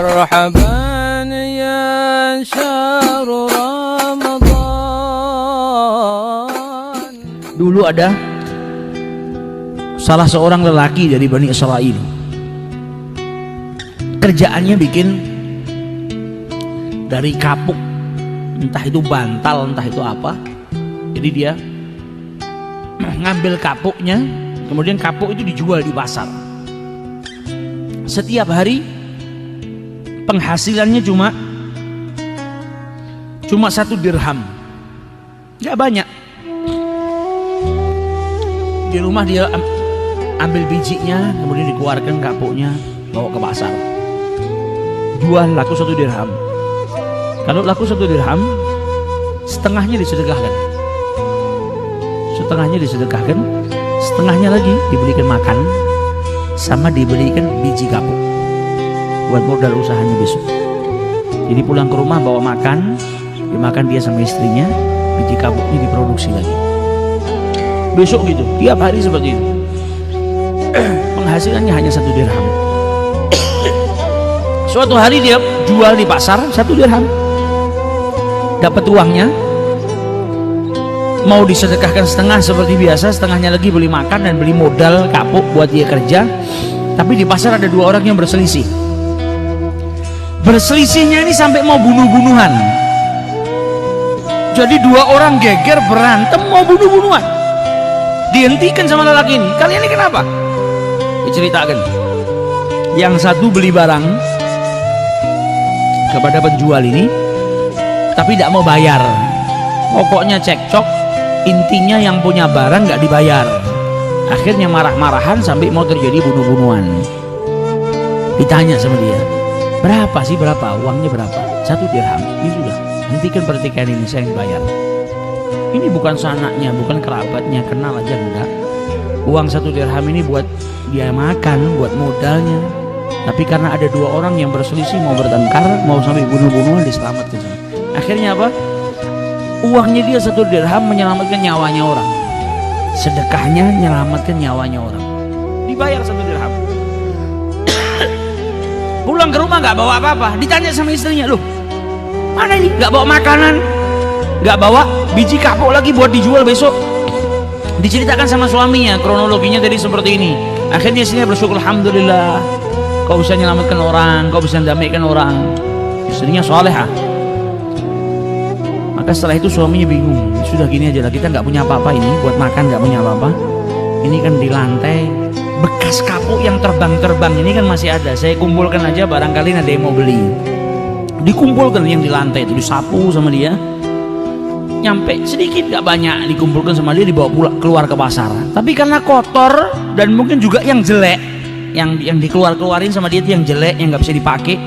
مرحبا يا شهر رمضان. Dulu ada salah seorang lelaki dari Bani Israel. Kerjaannya bikin dari kapuk, entah itu bantal, entah itu apa. Jadi dia ngambil kapuknya, kemudian kapuk itu dijual di pasar. Setiap hari penghasilannya cuma 1 dirham, nggak banyak. Di rumah dia ambil bijinya, kemudian dikeluarkan kapuknya, bawa ke pasar, jual, laku 1 dirham. Kalau laku 1 dirham, setengahnya disedekahkan, setengahnya lagi dibelikan makan, sama dibelikan biji kapuk buat modal usahanya besok. Jadi pulang ke rumah bawa makan, dimakan dia sama istrinya, biji kapuknya diproduksi lagi. Besok gitu, tiap hari seperti itu. Penghasilannya hanya 1 dirham. Suatu hari dia jual di pasar 1 dirham, dapat uangnya, mau disedekahkan setengah seperti biasa, setengahnya lagi beli makan dan beli modal kapuk buat dia kerja. Tapi di pasar ada 2 orang yang berselisih. Berselisihnya ini sampai mau bunuh-bunuhan. Jadi 2 orang geger berantem mau bunuh-bunuhan. Dihentikan sama lelaki ini. Kalian ini kenapa? Diceritakan. Yang satu beli barang kepada penjual ini, tapi tidak mau bayar. Pokoknya cekcok, intinya yang punya barang nggak dibayar. Akhirnya marah-marahan sampai mau terjadi bunuh-bunuhan. Ditanya sama dia, berapa sih, berapa uangnya, berapa? 1 dirham. Ini sudah, hentikan pertikaian ini, saya yang bayar. Ini bukan sanaknya, bukan kerabatnya, kenal aja enggak. Uang 1 dirham ini buat dia makan, buat modalnya. Tapi karena ada 2 orang yang berselisih, mau bertengkar, mau sampai bunuh-bunuhan, diselamatkan. Akhirnya apa? Uangnya dia 1 dirham menyelamatkan nyawanya orang. Sedekahnya menyelamatkan nyawanya orang. Dibayar 1 dirham. Pulang ke rumah nggak bawa apa-apa. Ditanya sama istrinya, loh, mana ini? Nggak bawa makanan, nggak bawa biji kapuk lagi buat dijual besok. Diceritakan sama suaminya, kronologinya tadi seperti ini. Akhirnya istrinya bersyukur, alhamdulillah, kau bisa menyelamatkan orang, kau bisa mendamaikan orang. Istrinya solehah. Maka setelah itu suaminya bingung, sudah gini aja lah, kita nggak punya apa-apa ini, buat makan nggak punya apa-apa. Ini kan di lantai bekas kapuk yang terbang-terbang ini kan masih ada. Saya kumpulkan aja, barangkali ada yang mau beli. Dikumpulkan yang di lantai itu, disapu sama dia. Nyampe sedikit nggak banyak, dikumpulkan sama dia, dibawa pulang keluar ke pasar. Tapi karena kotor dan mungkin juga yang jelek, yang dikeluarin sama dia itu yang jelek, yang nggak bisa dipakai.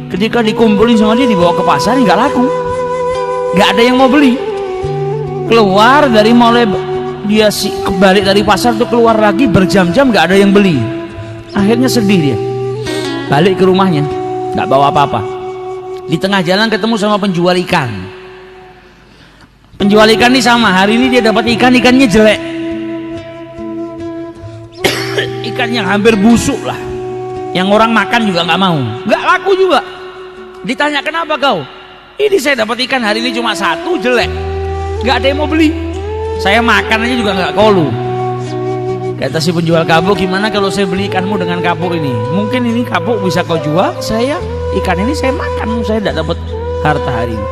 Ketika dikumpulin sama dia, dibawa ke pasar, nggak laku. Gak ada yang mau beli. Keluar dari mulai dia kembali dari pasar tuh, keluar lagi berjam-jam gak ada yang beli. Akhirnya sedih dia, balik ke rumahnya, gak bawa apa-apa. Di tengah jalan ketemu sama penjual ikan. Penjual ikan ini sama, hari ini dia dapat ikan, ikannya jelek. Ikan yang hampir busuk lah, yang orang makan juga gak mau, gak laku juga. Ditanya, kenapa kau? Ini saya dapat ikan hari ini cuma 1, jelek, nggak ada yang mau beli. Saya makan aja juga nggak kolu. Kata si penjual kapuk, gimana kalau saya beli ikanmu dengan kapuk ini? Mungkin ini kapuk bisa kau jual, saya ikan ini saya makan, saya tidak dapat harta hari ini.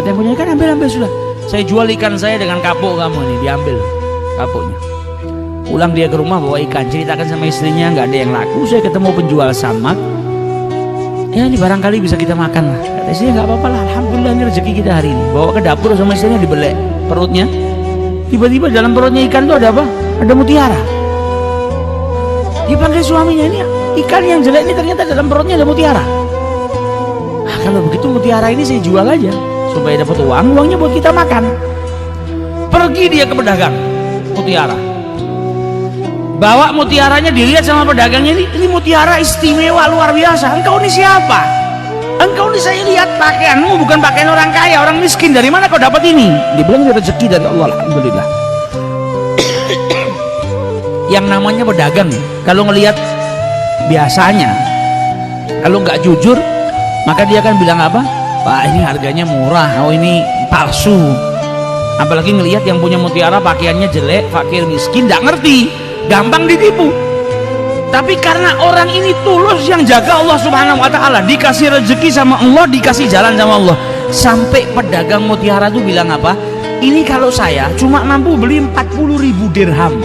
Kata yang punya ikan, ambil sudah. Saya jual ikan saya dengan kapuk kamu ini, diambil kapuknya. Pulang dia ke rumah bawa ikan, ceritakan sama istrinya, nggak ada yang laku. Saya ketemu penjual samak. Ya ini barangkali bisa kita makan lah. Kata istrinya, nggak apa-apa lah, alhamdulillah ini rezeki kita hari ini. Bawa ke dapur sama istrinya, dibelek perutnya. Tiba-tiba dalam perutnya ikan itu ada apa? Ada mutiara. Dipanggil suaminya, ini ikan yang jelek ini ternyata dalam perutnya ada mutiara. Ah, kalau begitu mutiara ini saya jual aja supaya dapat uang, uangnya buat kita makan. Pergi dia ke pedagang mutiara. Bawa mutiaranya, dilihat sama pedagangnya, ini mutiara istimewa luar biasa. Engkau ini siapa? Engkau ini saya lihat pakaianmu bukan pakaian orang kaya, orang miskin. Dari mana kau dapat ini? Dibilang ini rezeki dari Allah, alhamdulillah. Yang namanya pedagang, kalau ngelihat biasanya, kalau nggak jujur, Maka dia akan bilang apa? Pak, ini harganya murah, oh ini palsu. Apalagi ngelihat yang punya mutiara pakaiannya jelek, fakir miskin, nggak ngerti, gampang ditipu. Tapi karena orang ini tulus yang jaga Allah Subhanahu wa Ta'ala, dikasih rezeki sama Allah, dikasih jalan sama Allah, sampai pedagang mutiara tuh bilang apa? Ini kalau saya cuma mampu beli 40.000 dirham,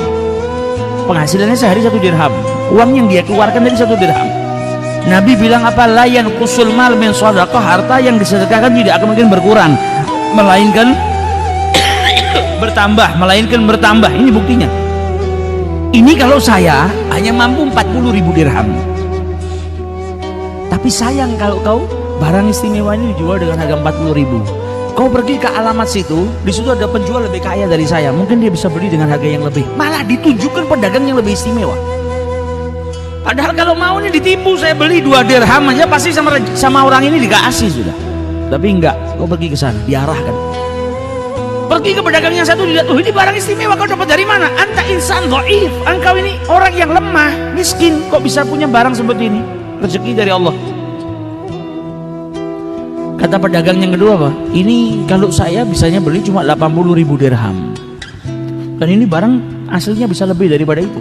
penghasilannya sehari 1 dirham, uang yang dia keluarkan dari 1 dirham. Nabi bilang apa? Layan kusul mal min shadaqah, harta yang disedekahkan tidak akan mungkin berkurang, melainkan bertambah, Ini buktinya. Ini kalau saya hanya mampu 40.000 dirham. Tapi sayang kalau kau barang istimewa ini dijual dengan harga 40.000. Kau pergi ke alamat situ, di situ ada penjual lebih kaya dari saya, mungkin dia bisa beli dengan harga yang lebih. Malah ditunjukkan pedagang yang lebih istimewa. Padahal kalau mau nih ditipu, saya beli 2 dirham aja pasti sama orang ini dikasih sudah. Tapi enggak, kau pergi ke sana, diarahkan. Pergi ke pedagang yang satu, dilihat, ini barang istimewa, kau dapat dari mana? Anta insan dhaif, engkau ini orang yang lemah, miskin, kok bisa punya barang seperti ini? Rezeki dari Allah. Kata pedagang yang kedua apa? Ini kalau saya bisanya beli cuma 80.000 dirham. Dan ini barang aslinya bisa lebih daripada itu.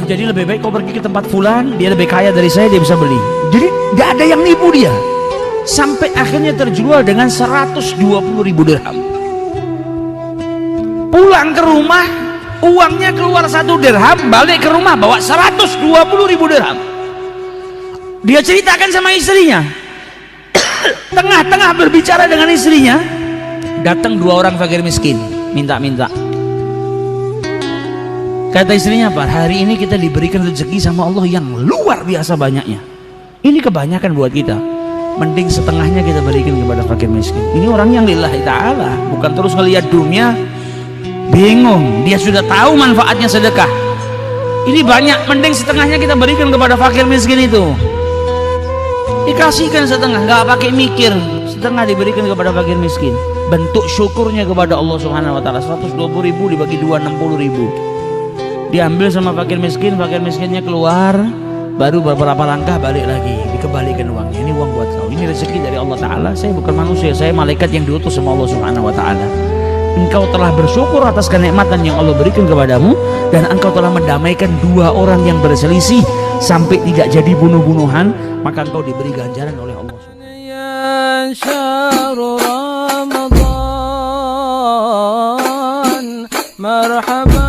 Jadi lebih baik kau pergi ke tempat fulan, dia lebih kaya dari saya, dia bisa beli. Jadi gak ada yang nipu dia. Sampai akhirnya terjual dengan 120.000 dirham. Pulang ke rumah, uangnya keluar 1 dirham, balik ke rumah bawa 120.000 dirham. Dia ceritakan sama istrinya. Tengah-tengah berbicara dengan istrinya, datang 2 orang fakir miskin, minta-minta. Kata istrinya apa? Hari ini kita diberikan rezeki sama Allah yang luar biasa banyaknya. Ini kebanyakan buat kita. Mending setengahnya kita berikan kepada fakir miskin. Ini orang yang lillahi ta'ala, bukan terus ngelihat dunia bingung. Dia sudah tahu manfaatnya sedekah. Ini banyak, mending setengahnya kita berikan kepada fakir miskin itu. Dikasihkan setengah, nggak pakai mikir, setengah diberikan kepada fakir miskin. Bentuk syukurnya kepada Allah Subhanahu wa Ta'ala. 120.000 dibagi 2, 60.000. Diambil sama fakir miskinnya keluar, baru beberapa langkah balik lagi, dikembalikan uangnya. Ini uang buat kau, ini rezeki dari Allah Ta'ala. Saya bukan manusia, saya malaikat yang diutus sama Allah Subhanahu wa Ta'ala. Engkau telah bersyukur atas kenikmatan yang Allah berikan kepadamu, dan engkau telah mendamaikan 2 orang yang berselisih sampai tidak jadi bunuh-bunuhan, maka engkau diberi ganjaran oleh Allah. يا شهر رمضان مرحبا